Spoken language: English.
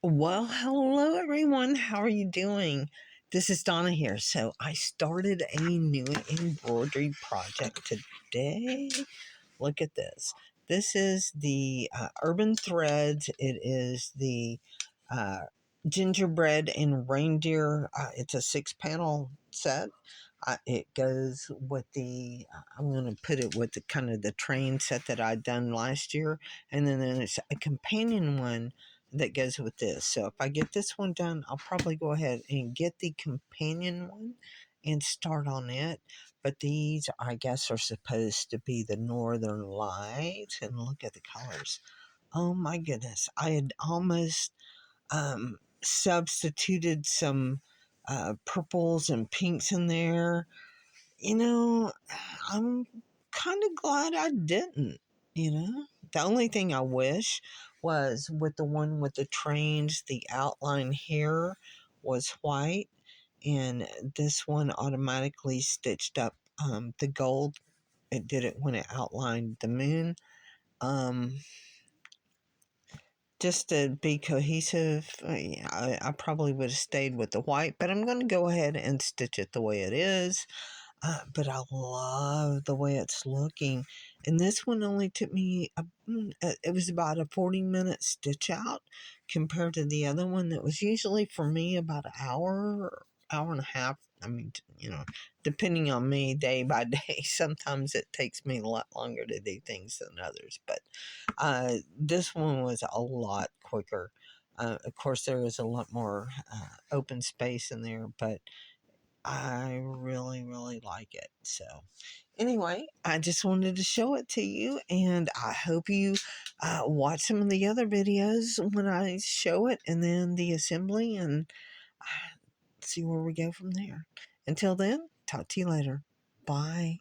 Well, hello everyone. How are you doing? This is Donna here. So I started a new embroidery project today. Look at this. This is the Urban Threads. It is the uh, Gingerbread and Reindeer. It's a 6 panel set. It goes with the, I'm going to put it with the kind of the train set that I'd done last year. And then it's a companion one that goes with this. So if I get this one done, I'll probably go ahead and get the companion one and start on it. But these, I guess, are supposed to be the Northern Lights. And look at the colors. Oh my goodness. I had almost substituted some purples and pinks in there. I'm kind of glad I didn't. The only thing I wish was with the one with the trains, the outline here was white, and this one automatically stitched up the gold. It did it when it outlined the moon. Just to be cohesive, I probably would have stayed with the white, but I'm going to go ahead and stitch it the way it is. But I love the way it's looking. And this one only took me, it was about a 40-minute stitch out compared to the other one that was usually for me about an hour, hour and a half. I mean, depending on me day by day, sometimes it takes me a lot longer to do things than others. But this one was a lot quicker. Of course, there was a lot more open space in there, but I really, really like it. So, anyway, I just wanted to show it to you, and I hope you watch some of the other videos when I show it, and then the assembly, and see where we go from there. Until then, talk to you later. Bye.